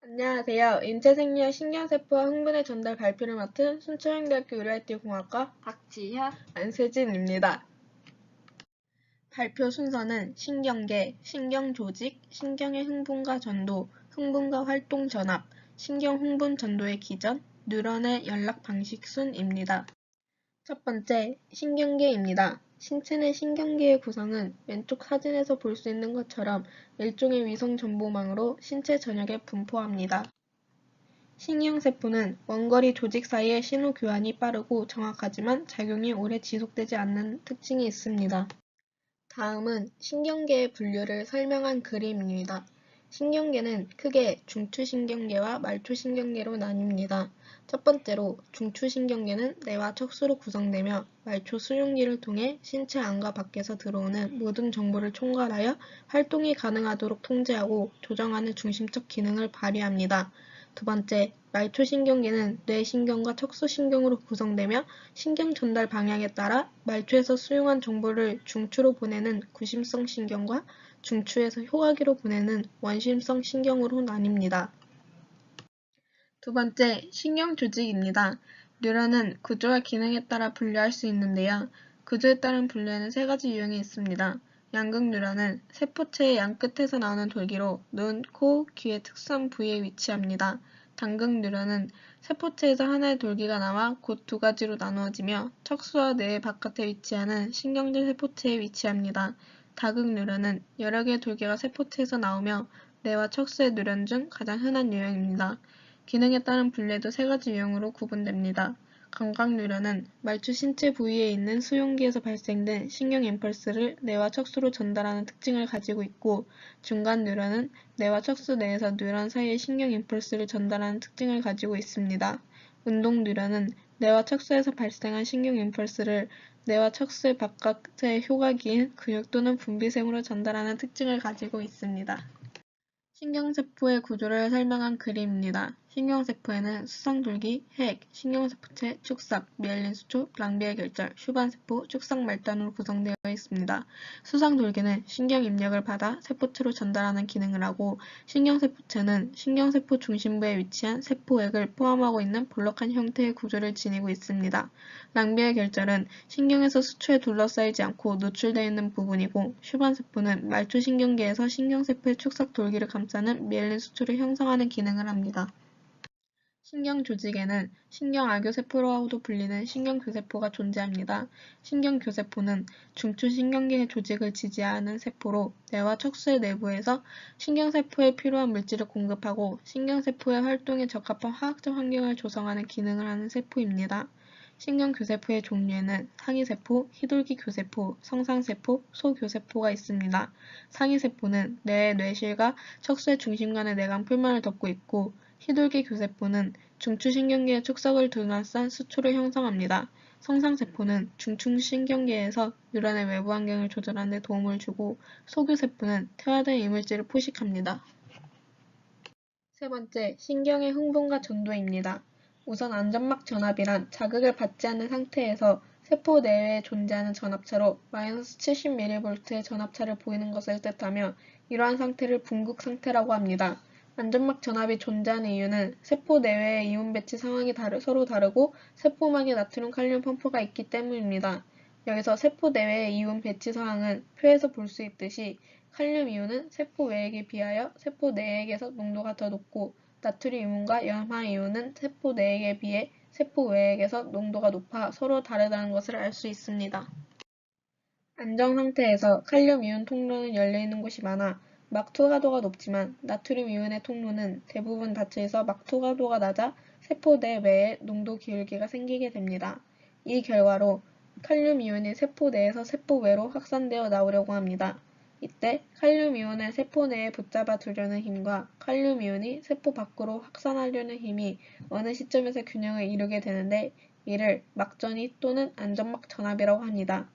안녕하세요. 인체생리학 신경세포와 흥분의 전달 발표를 맡은 순천향대학교 의료활동공학과 박지현, 안세진입니다. 발표 순서는 신경계, 신경조직, 신경의 흥분과 전도, 흥분과 활동 전압, 신경 흥분 전도의 기전, 뉴런의 연락 방식 순입니다. 첫 번째, 신경계입니다. 신체 내 신경계의 구성은 왼쪽 사진에서 볼 수 있는 것처럼 일종의 위성 정보망으로 신체 전역에 분포합니다. 신경세포는 원거리 조직 사이의 신호 교환이 빠르고 정확하지만 작용이 오래 지속되지 않는 특징이 있습니다. 다음은 신경계의 분류를 설명한 그림입니다. 신경계는 크게 중추신경계와 말초신경계로 나뉩니다. 첫 번째로 중추신경계는 뇌와 척수로 구성되며 말초 수용기를 통해 신체 안과 밖에서 들어오는 모든 정보를 총괄하여 활동이 가능하도록 통제하고 조정하는 중심적 기능을 발휘합니다. 두 번째, 말초신경계는 뇌신경과 척수신경으로 구성되며 신경 전달 방향에 따라 말초에서 수용한 정보를 중추로 보내는 구심성 신경과 중추에서 효과기로 보내는 원심성 신경으로 나뉩니다. 두 번째, 신경 조직입니다. 뉴런은 구조와 기능에 따라 분류할 수 있는데요. 구조에 따른 분류에는 세 가지 유형이 있습니다. 양극 뉴런은 세포체의 양끝에서 나오는 돌기로 눈, 코, 귀의 특수한 부위에 위치합니다. 단극 뉴런은 세포체에서 하나의 돌기가 나와 곧 두 가지로 나누어지며 척수와 뇌의 바깥에 위치하는 신경제 세포체에 위치합니다. 다극 뉴런은 여러 개의 돌기가 세포체에서 나오며 뇌와 척수의 뉴런 중 가장 흔한 유형입니다. 기능에 따른 분류에도 세 가지 유형으로 구분됩니다. 감각 뉴런은 말초 신체 부위에 있는 수용기에서 발생된 신경 임펄스를 뇌와 척수로 전달하는 특징을 가지고 있고, 중간 뉴런은 뇌와 척수 내에서 뉴런 사이의 신경 임펄스를 전달하는 특징을 가지고 있습니다. 운동 뉴런은 뇌와 척수에서 발생한 신경 임펄스를 뇌와 척수의 바깥의 효과기인 근육 또는 분비샘으로 전달하는 특징을 가지고 있습니다. 신경세포의 구조를 설명한 그림입니다. 신경세포에는 수상돌기, 핵, 신경세포체, 축삭, 미엘린 수초, 랑비의 결절, 슈반세포, 축삭 말단으로 구성되어 있습니다. 수상돌기는 신경 입력을 받아 세포체로 전달하는 기능을 하고, 신경세포체는 신경세포 중심부에 위치한 세포액을 포함하고 있는 볼록한 형태의 구조를 지니고 있습니다. 랑비의 결절은 신경에서 수초에 둘러싸이지 않고 노출되어 있는 부분이고, 슈반세포는 말초신경계에서 신경세포의 축삭 돌기를 감싸는 미엘린 수초를 형성하는 기능을 합니다. 신경조직에는 신경알교세포라고도 불리는 신경교세포가 존재합니다. 신경교세포는 중추신경계의 조직을 지지하는 세포로 뇌와 척수의 내부에서 신경세포에 필요한 물질을 공급하고 신경세포의 활동에 적합한 화학적 환경을 조성하는 기능을 하는 세포입니다. 신경교세포의 종류에는 상위세포, 희돌기교세포, 성상세포, 소교세포가 있습니다. 상위세포는 뇌의 뇌실과 척수의 중심간의 내강 표면을 덮고 있고, 희돌기교세포는 중추신경계의 축삭을 둘러싼 수초를 형성합니다. 성상세포는 중추신경계에서 뉴런의 외부 환경을 조절하는 데 도움을 주고, 소교세포는 퇴화된 이물질을 포식합니다. 세 번째, 신경의 흥분과 전도입니다. 우선 안전막 전압이란 자극을 받지 않는 상태에서 세포 내외에 존재하는 전압차로 마이너스 70mV의 전압차를 보이는 것을 뜻하며, 이러한 상태를 분극 상태라고 합니다. 안전막 전압이 존재하는 이유는 세포 내외의 이온 배치 상황이 서로 다르고 세포막에 나트륨 칼륨 펌프가 있기 때문입니다. 여기서 세포 내외의 이온 배치 상황은 표에서 볼 수 있듯이 칼륨 이온은 세포 외액에 비하여 세포 내액에서 농도가 더 높고, 나트륨 이온과 염화 이온은 세포 내액에 비해 세포 외액에서 농도가 높아 서로 다르다는 것을 알 수 있습니다. 안정 상태에서 칼륨 이온 통로는 열려있는 곳이 많아 막 투과도가 높지만, 나트륨 이온의 통로는 대부분 닫혀있어 막 투과도가 낮아 세포 내외에 농도 기울기가 생기게 됩니다. 이 결과로 칼륨 이온이 세포 내에서 세포 외로 확산되어 나오려고 합니다. 이때 칼륨 이온을 세포 내에 붙잡아 두려는 힘과 칼륨 이온이 세포 밖으로 확산하려는 힘이 어느 시점에서 균형을 이루게 되는데, 이를 막전이 또는 안전막 전압이라고 합니다.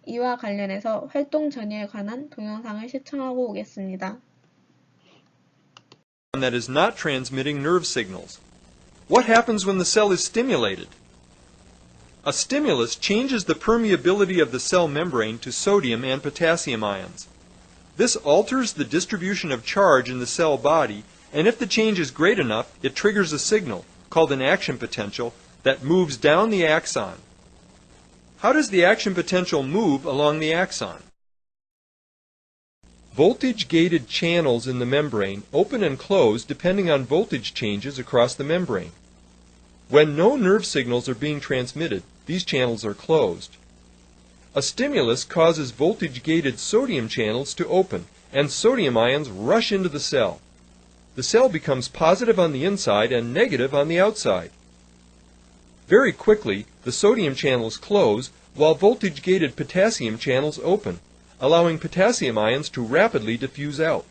이와 관련해서 활동 전이에 관한 동영상을 시청하고 오겠습니다. That is not transmitting nerve signals. What happens when the cell is stimulated? A stimulus changes the permeability of the cell membrane to sodium and potassium ions. This alters the distribution of charge in the cell body and if the change is great enough, it triggers a signal, called an action potential, that moves down the axon. How does the action potential move along the axon? Voltage-gated channels in the membrane open and close depending on voltage changes across the membrane. When no nerve signals are being transmitted, these channels are closed. A stimulus causes voltage-gated sodium channels to open, and sodium ions rush into the cell. The cell becomes positive on the inside and negative on the outside. Very quickly, the sodium channels close while voltage-gated potassium channels open, allowing potassium ions to rapidly diffuse out.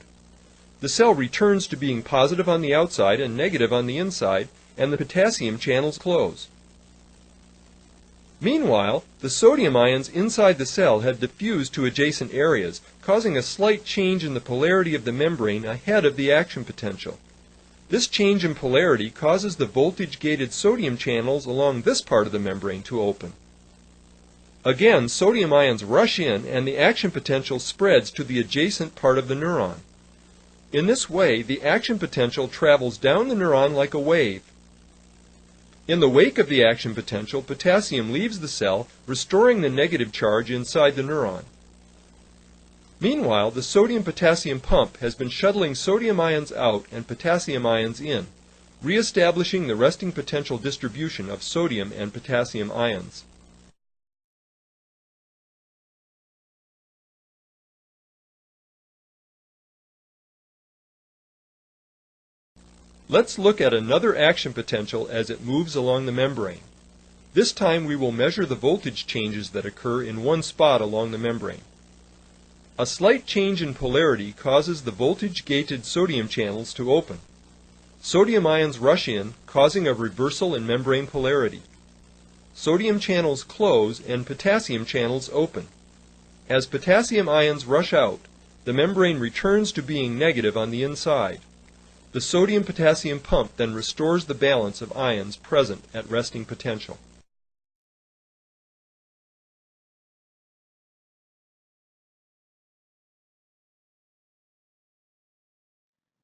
The cell returns to being positive on the outside and negative on the inside, and the potassium channels close. Meanwhile, the sodium ions inside the cell have diffused to adjacent areas, causing a slight change in the polarity of the membrane ahead of the action potential. This change in polarity causes the voltage-gated sodium channels along this part of the membrane to open. Again, sodium ions rush in and the action potential spreads to the adjacent part of the neuron. In this way, the action potential travels down the neuron like a wave. In the wake of the action potential, potassium leaves the cell, restoring the negative charge inside the neuron. Meanwhile, the sodium-potassium pump has been shuttling sodium ions out and potassium ions in, re-establishing the resting potential distribution of sodium and potassium ions. Let's look at another action potential as it moves along the membrane. This time we will measure the voltage changes that occur in one spot along the membrane. A slight change in polarity causes the voltage-gated sodium channels to open. Sodium ions rush in, causing a reversal in membrane polarity. Sodium channels close and potassium channels open. As potassium ions rush out, the membrane returns to being negative on the inside. The sodium-potassium pump then restores the balance of ions present at resting potential.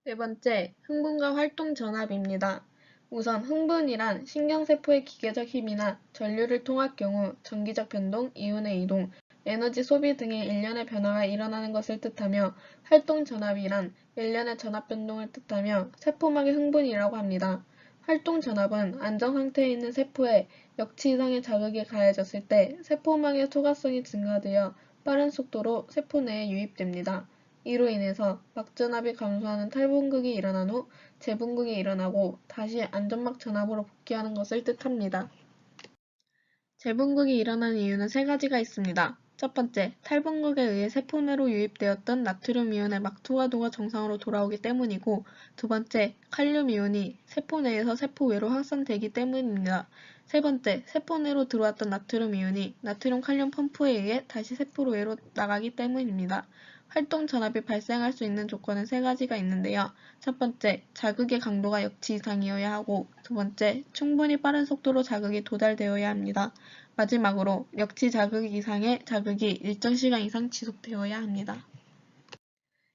네 번째, 흥분과 활동 전압입니다. 우선 흥분이란 신경세포의 기계적 힘이나 전류를 통할 경우 전기적 변동, 이온의 이동, 에너지 소비 등의 일련의 변화가 일어나는 것을 뜻하며 활동 전압이란 일련의 전압 변동을 뜻하며 세포막의 흥분이라고 합니다. 활동 전압은 안정 상태에 있는 세포에 역치 이상의 자극이 가해졌을 때 세포막의 소가성이 증가되어 빠른 속도로 세포 내에 유입됩니다. 이로 인해서 막전압이 감소하는 탈분극이 일어난 후 재분극이 일어나고 다시 안전막 전압으로 복귀하는 것을 뜻합니다. 재분극이 일어나는 이유는 세 가지가 있습니다. 첫 번째, 탈분극에 의해 세포 내로 유입되었던 나트륨 이온의 막투과도가 정상으로 돌아오기 때문이고, 두 번째, 칼륨 이온이 세포 내에서 세포 외로 확산되기 때문입니다. 세 번째, 세포 내로 들어왔던 나트륨 이온이 나트륨 칼륨 펌프에 의해 다시 세포 외로 나가기 때문입니다. 활동 전압이 발생할 수 있는 조건은 세 가지가 있는데요. 첫 번째, 자극의 강도가 역치 이상이어야 하고, 두 번째, 충분히 빠른 속도로 자극이 도달되어야 합니다. 마지막으로 역치 자극 이상의 자극이 일정 시간 이상 지속되어야 합니다.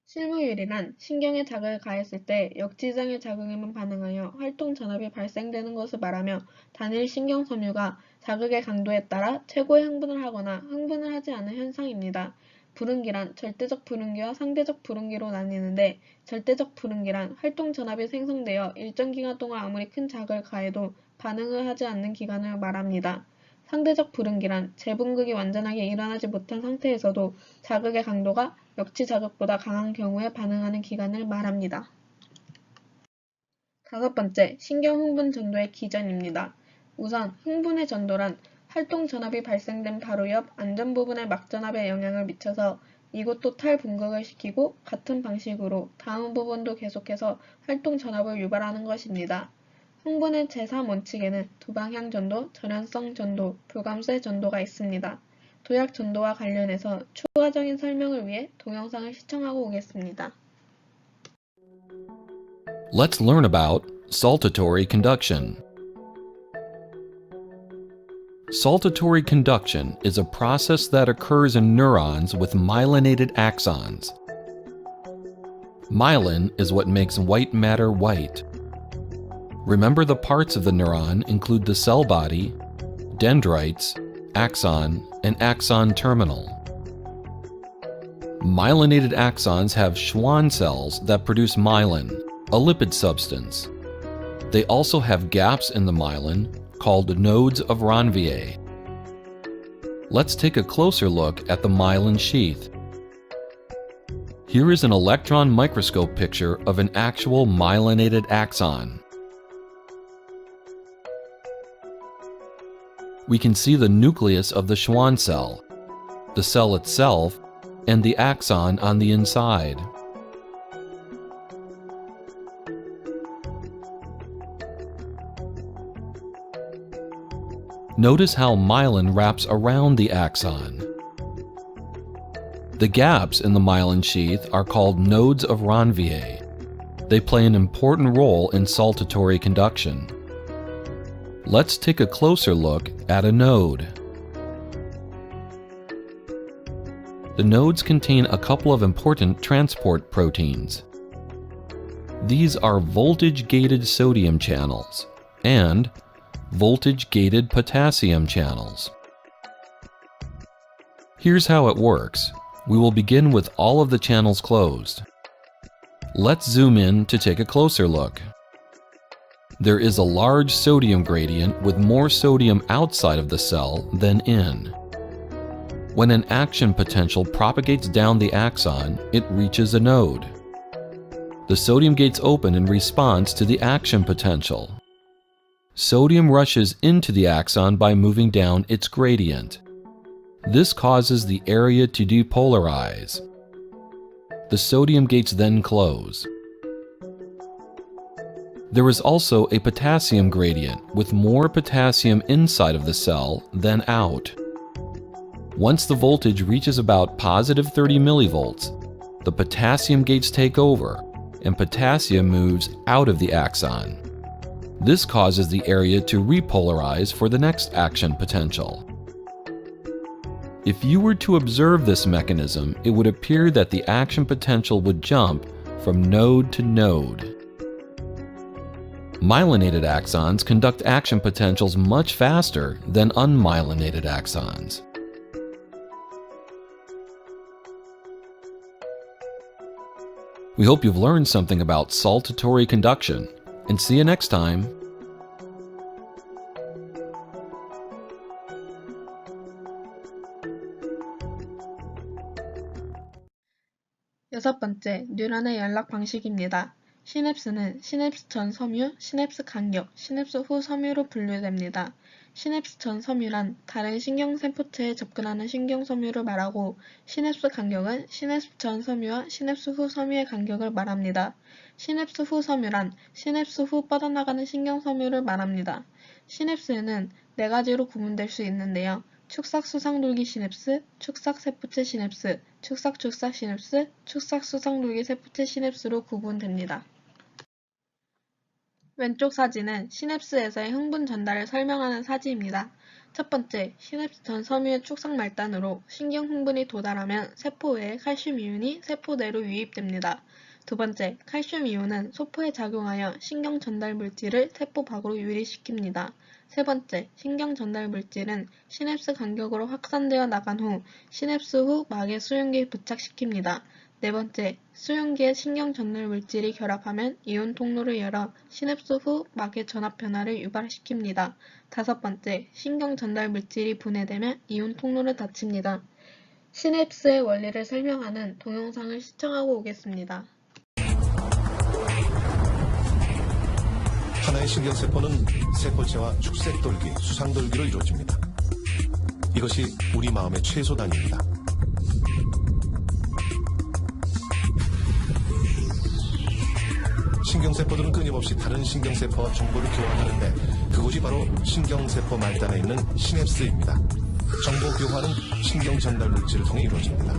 실무율이란 신경에 자극을 가했을 때 역치 이상의 자극에만 반응하여 활동 전압이 발생되는 것을 말하며 단일 신경 섬유가 자극의 강도에 따라 최고의 흥분을 하거나 흥분을 하지 않은 현상입니다. 불응기란 절대적 불응기와 상대적 불응기로 나뉘는데, 절대적 불응기란 활동 전압이 생성되어 일정 기간 동안 아무리 큰 자극을 가해도 반응을 하지 않는 기간을 말합니다. 상대적 불응기란 재분극이 완전하게 일어나지 못한 상태에서도 자극의 강도가 역치 자극보다 강한 경우에 반응하는 기간을 말합니다. 다섯 번째, 신경흥분 전도의 기전입니다. 우선 흥분의 전도란 활동 전압이 발생된 바로 옆 안전 부분의 막전압에 영향을 미쳐서 이곳도 탈분극을 시키고 같은 방식으로 다음 부분도 계속해서 활동 전압을 유발하는 것입니다. 흥분의 제3원칙에는 두방향 전도, 전연성 전도, 불감쇄 전도가 있습니다. 도약 전도와 관련해서 추가적인 설명을 위해 동영상을 시청하고 오겠습니다. Let's learn about saltatory conduction. Saltatory conduction is a process that occurs in neurons with myelinated axons. Myelin is what makes white matter white. Remember, the parts of the neuron include the cell body, dendrites, axon, and axon terminal. Myelinated axons have Schwann cells that produce myelin, a lipid substance. They also have gaps in the myelin called nodes of Ranvier. Let's take a closer look at the myelin sheath. Here is an electron microscope picture of an actual myelinated axon. We can see the nucleus of the Schwann cell, the cell itself, and the axon on the inside. Notice how myelin wraps around the axon. The gaps in the myelin sheath are called nodes of Ranvier. They play an important role in saltatory conduction. Let's take a closer look at a node. The nodes contain a couple of important transport proteins. These are voltage-gated sodium channels and voltage-gated potassium channels. Here's how it works. We will begin with all of the channels closed. Let's zoom in to take a closer look. There is a large sodium gradient with more sodium outside of the cell than in. When an action potential propagates down the axon, it reaches a node. The sodium gates open in response to the action potential. Sodium rushes into the axon by moving down its gradient. This causes the area to depolarize. The sodium gates then close. There is also a potassium gradient with more potassium inside of the cell than out. Once the voltage reaches about positive 30 millivolts, the potassium gates take over and potassium moves out of the axon. This causes the area to repolarize for the next action potential. If you were to observe this mechanism, it would appear that the action potential would jump from node to node. Myelinated axons conduct action potentials much faster than unmyelinated axons. We hope you've learned something about saltatory conduction, and see you next time. 여섯 번째, 뉴런의 연락 방식입니다. 시냅스는 시냅스 전 섬유, 시냅스 간격, 시냅스 후 섬유로 분류됩니다. 시냅스 전 섬유란 다른 신경세포체에 접근하는 신경섬유를 말하고, 시냅스 간격은 시냅스 전 섬유와 시냅스 후 섬유의 간격을 말합니다. 시냅스 후 섬유란 시냅스 후 뻗어나가는 신경섬유를 말합니다. 시냅스에는 네 가지로 구분될 수 있는데요. 축삭수상돌기 시냅스, 축삭세포체 시냅스, 축삭축삭 시냅스, 축삭수상돌기 세포체 시냅스로 구분됩니다. 왼쪽 사진은 시냅스에서의 흥분 전달을 설명하는 사진입니다. 첫 번째, 시냅스 전 섬유의 축삭 말단으로 신경 흥분이 도달하면 세포 외에 칼슘 이온이 세포 내로 유입됩니다. 두 번째, 칼슘 이온은 소포에 작용하여 신경 전달 물질을 세포 밖으로 유리시킵니다. 세 번째, 신경 전달 물질은 시냅스 간격으로 확산되어 나간 후 시냅스 후 막에 수용기에 부착시킵니다. 네 번째, 수용기에 신경 전달 물질이 결합하면 이온 통로를 열어 시냅스 후 막의 전압 변화를 유발시킵니다. 다섯 번째, 신경 전달 물질이 분해되면 이온 통로를 닫힙니다. 시냅스의 원리를 설명하는 동영상을 시청하고 오겠습니다. 하나의 신경세포는 세포체와 축색돌기, 수상돌기로 이루어집니다. 이것이 우리 마음의 최소 단위입니다. 신경세포들은 끊임없이 다른 신경세포와 정보를 교환하는데 그곳이 바로 신경세포 말단에 있는 시냅스입니다. 정보 교환은 신경 전달 물질을 통해 이루어집니다.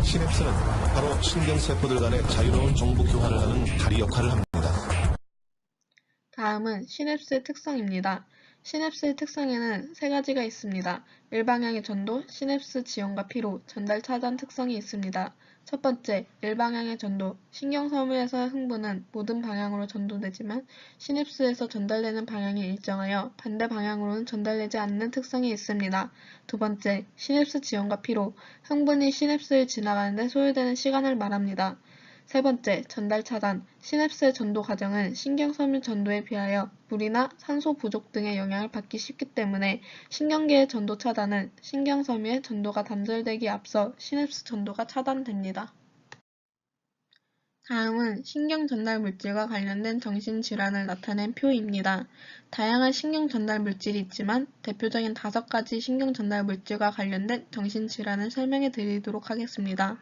시냅스는 바로 신경세포들 간의 자유로운 정보 교환을 하는 다리 역할을 합니다. 다음은 시냅스의 특성입니다. 시냅스의 특성에는 세 가지가 있습니다. 일방향의 전도, 시냅스 지연과 피로, 전달 차단 특성이 있습니다. 첫 번째, 일방향의 전도. 신경섬유에서의 흥분은 모든 방향으로 전도되지만 시냅스에서 전달되는 방향이 일정하여 반대 방향으로는 전달되지 않는 특성이 있습니다. 두 번째, 시냅스 지연과 피로. 흥분이 시냅스를 지나가는데 소요되는 시간을 말합니다. 세 번째, 전달 차단. 시냅스의 전도 과정은 신경섬유 전도에 비하여 물이나 산소 부족 등의 영향을 받기 쉽기 때문에 신경계의 전도 차단은 신경섬유의 전도가 단절되기에 앞서 시냅스 전도가 차단됩니다. 다음은 신경전달 물질과 관련된 정신질환을 나타낸 표입니다. 다양한 신경전달 물질이 있지만 대표적인 5가지 신경전달 물질과 관련된 정신질환을 설명해 드리도록 하겠습니다.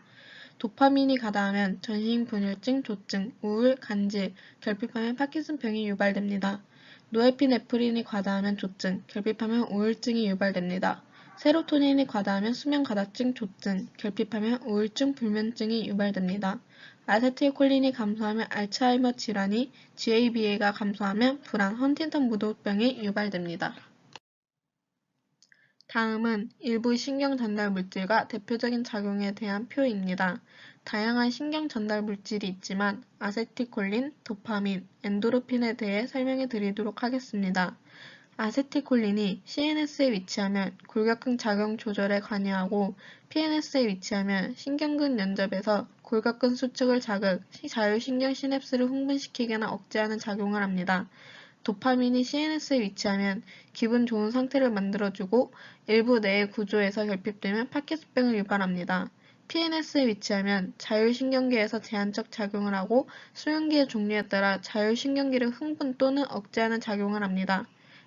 도파민이 과다하면 전신분열증, 조증, 우울, 간질, 결핍하면 파킨슨병이 유발됩니다. 노에피네프린이 과다하면 조증, 결핍하면 우울증이 유발됩니다. 세로토닌이 과다하면 수면과다증, 조증, 결핍하면 우울증, 불면증이 유발됩니다. 아세틸콜린이 감소하면 알츠하이머 질환이, GABA가 감소하면 불안, 헌팅턴 무도병이 유발됩니다. 다음은 일부 신경전달 물질과 대표적인 작용에 대한 표입니다. 다양한 신경전달 물질이 있지만 아세틸콜린, 도파민, 엔도르핀에 대해 설명해 드리도록 하겠습니다. 아세틸콜린이 CNS에 위치하면 골격근 작용 조절에 관여하고 PNS에 위치하면 신경근 연접에서 골격근 수축을 자극, 자율신경 시냅스를 흥분시키거나 억제하는 작용을 합니다. 도파민이 CNS에 위치하면 기분 좋은 상태를 만들어주고 일부 뇌의 구조에서 결핍되면 파킨슨병을 유발합니다. PNS에 위치하면 자율신경계에서 제한적 작용을 하고 수용기의 종류에 따라 자율신경계를 흥분 또는 억제하는 작용을 합니다.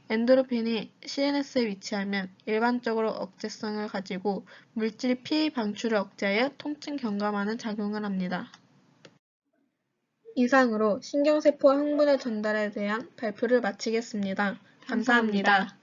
엔도르핀이 CNS에 위치하면 일반적으로 억제성을 가지고 물질 피해 방출을 억제하여 통증 경감하는 작용을 합니다. 이상으로 신경세포 흥분의 전달에 대한 발표를 마치겠습니다. 감사합니다.